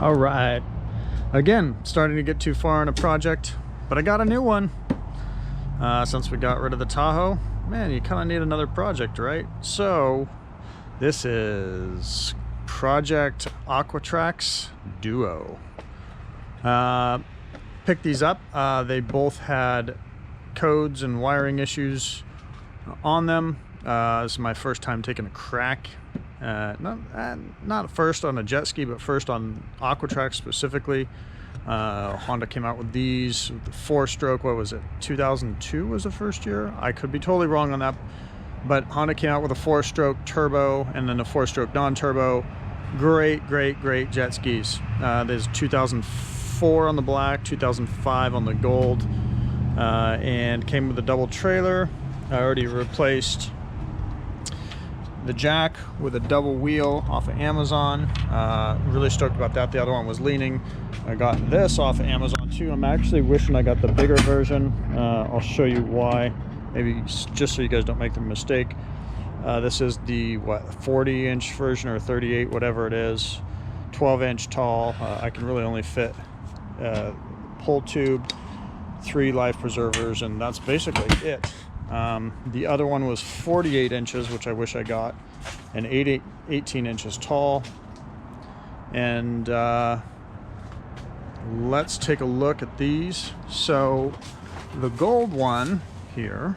All right, again, starting to get too far in a project, but I got a new one. Since we got rid of the Tahoe, man, you kind of need another project, right? So this is Project Aquatrax Duo. Picked these up. They both had codes and wiring issues on them. This is my first time taking a crack. Not first on a jet ski, but first on Aquatrax specifically. Honda came out with these, the 4-stroke, what was it, 2002 was the first year? I could be totally wrong on that, but Honda came out with a 4-stroke turbo and then a 4-stroke non-turbo. Great jet skis. There's 2004 on the black, 2005 on the gold, and came with a double trailer. I already replaced the jack with a double wheel off of Amazon. Really stoked about that. The other one was leaning. I got this off of Amazon too. I'm actually wishing I got the bigger version. I'll show you why, maybe just so you guys don't make the mistake. This is the 40-inch version or 38, whatever it is, 12-inch tall. I can really only fit pull tube, 3 life preservers, and that's basically it. The other one was 48 inches, which I wish I got, and 18 inches tall. And let's take a look at these. So the gold one here,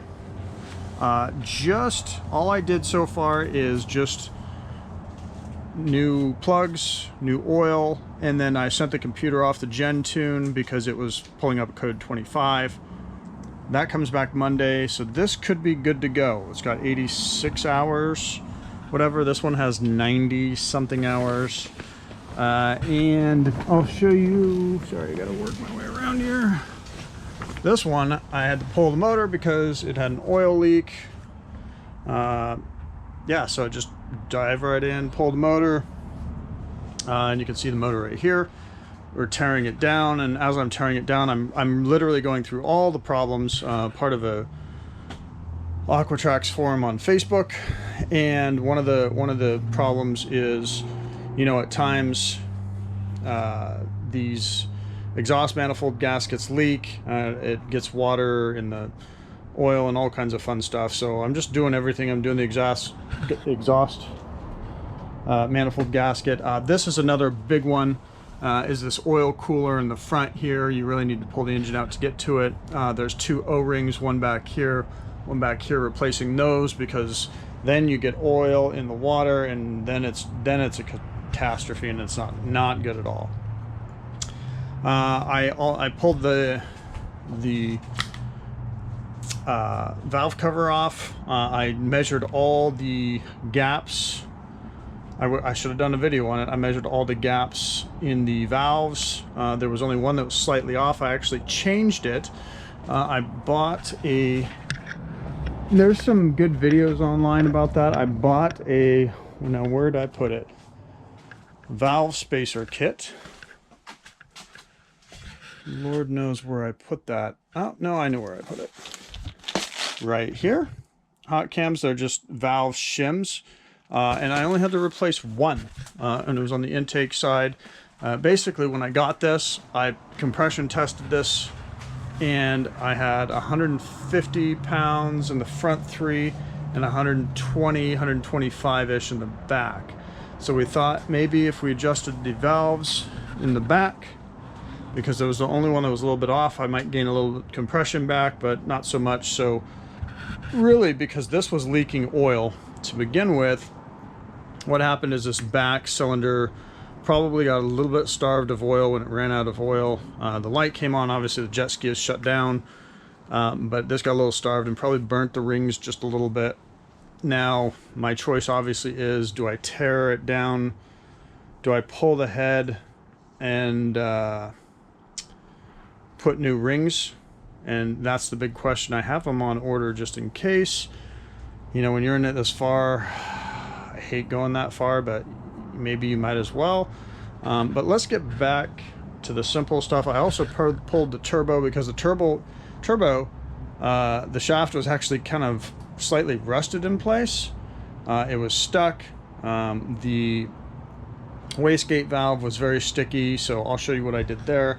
just all I did so far is just new plugs, new oil, and then I sent the computer off to Gentune because it was pulling up code 25. That comes back Monday, so this could be good to go. It's got 86 hours, whatever. This one has 90 something hours. And I'll show you, sorry, I gotta work my way around here. This one, I had to pull the motor because it had an oil leak. Yeah, so I just dive right in, pull the motor, and you can see the motor right here. We're tearing it down, and as I'm tearing it down, I'm literally going through all the problems. Part of a Aquatrax forum on Facebook, and one of the problems is, you know, at times these exhaust manifold gaskets leak. It gets water in the oil and all kinds of fun stuff. So I'm just doing everything. I'm doing the exhaust manifold gasket. This is another big one. Is this oil cooler in the front here. You really need to pull the engine out to get to it. There's 2 O-rings, one back here, replacing those, because then you get oil in the water, and then it's a catastrophe, and it's not good at all. I pulled the valve cover off. I measured all the gaps. I should have done a video on it. I measured all the gaps in the valves. There was only one that was slightly off. I actually changed it. I bought there's some good videos online about that. I bought now where did I put it? Valve spacer kit. Lord knows where I put that. Oh, no, I know where I put it. Right here. Hot cams, they're just valve shims. And I only had to replace one, and it was on the intake side. Basically, when I got this, I compression tested this, and I had 150 pounds in the front 3 and 120, 125-ish in the back. So we thought maybe if we adjusted the valves in the back, because it was the only one that was a little bit off, I might gain a little compression back, but not so much. So really, because this was leaking oil to begin with, what happened is this back cylinder probably got a little bit starved of oil when it ran out of oil. The light came on, obviously the jet ski is shut down, but this got a little starved and probably burnt the rings just a little bit. Now, my choice obviously is, do I tear it down? Do I pull the head and put new rings? And that's the big question. I have them on order just in case. You know, when you're in it this far, I hate going that far, but maybe you might as well. But let's get back to the simple stuff. I also pulled the turbo, because the turbo, the shaft was actually kind of slightly rusted in place. It was stuck. The Wastegate valve was very sticky, so I'll show you what I did there.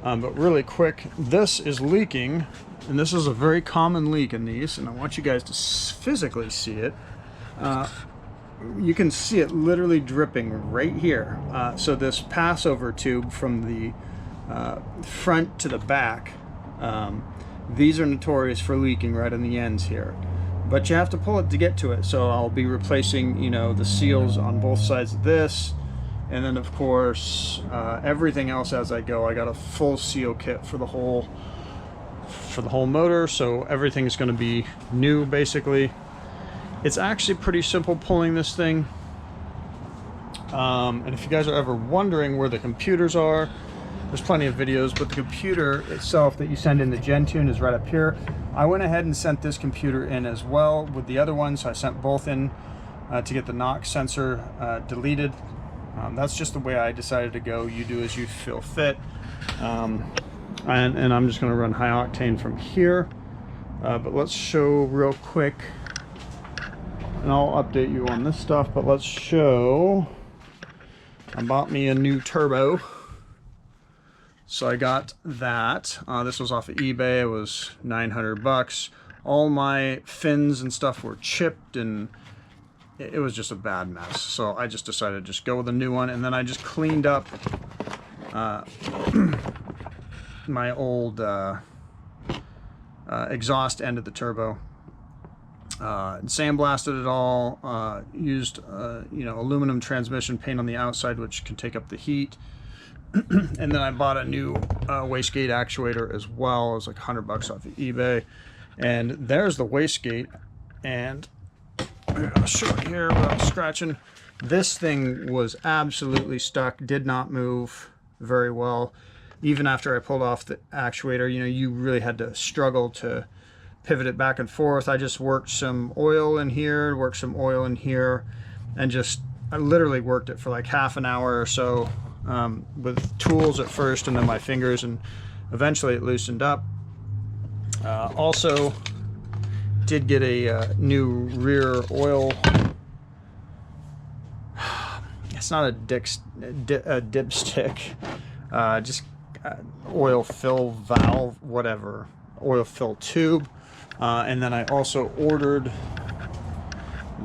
But really quick, this is leaking, and this is a very common leak in these, and I want you guys to physically see it. You can see it literally dripping right here. So this passover tube from the front to the back, these are notorious for leaking right on the ends here. But you have to pull it to get to it. So I'll be replacing, you know, the seals on both sides of this. And then of course, everything else as I go. I got a full seal kit for the whole motor. So everything's gonna be new basically. It's actually pretty simple pulling this thing. And if you guys are ever wondering where the computers are, there's plenty of videos, but the computer itself that you send in the Gentune is right up here. I went ahead and sent this computer in as well with the other one, so I sent both in to get the NOx sensor deleted. That's just the way I decided to go. You do as you feel fit. And I'm just gonna run high octane from here. But let's show real quick, and I'll update you on this stuff, but let's show, I bought me a new turbo. So I got that. This was off of eBay. It was 900 bucks. All my fins and stuff were chipped, and it was just a bad mess. So I just decided to just go with a new one, and then I just cleaned up my old exhaust end of the turbo. Sandblasted it all, used you know, aluminum transmission paint on the outside, which can take up the heat. And then I bought a new wastegate actuator as well. It was like 100 bucks off of eBay. And there's the wastegate, and I'll show it here without scratching. This thing was absolutely stuck, did not move very well. Even after I pulled off the actuator, you know, you really had to struggle to pivot it back and forth. I just worked some oil in here, worked some oil in here, and just, I literally worked it for like half an hour or so with tools at first, and then my fingers, and eventually it loosened up. Also did get a new rear oil, it's not a dipstick, just oil fill valve, whatever, oil fill tube. And then I also ordered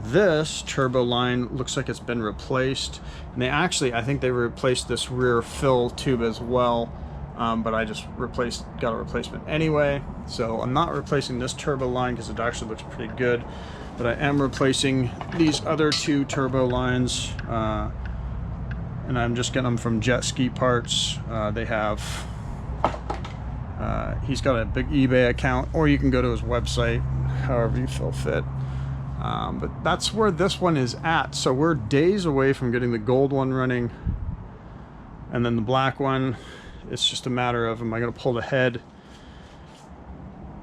this turbo line. Looks like it's been replaced, and they actually, I think they replaced this rear fill tube as well, but I just got a replacement anyway. So I'm not replacing this turbo line because it actually looks pretty good, but I am replacing these other two turbo lines, and I'm just getting them from Jet Ski Parts. They have he's got a big eBay account, or you can go to his website, however you feel fit. But that's where this one is at. So we're days away from getting the gold one running, and then the black one, it's just a matter of, am I going to pull the head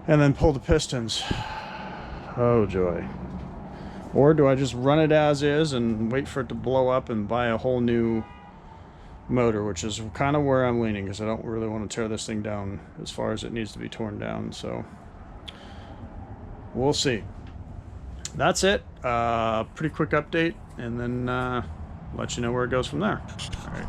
and then pull the pistons? Oh joy. Or do I just run it as is and wait for it to blow up and buy a whole new motor, which is kind of where I'm leaning, because I don't really want to tear this thing down as far as it needs to be torn down. So we'll see. That's it. Pretty quick update, and then let you know where it goes from there. All right.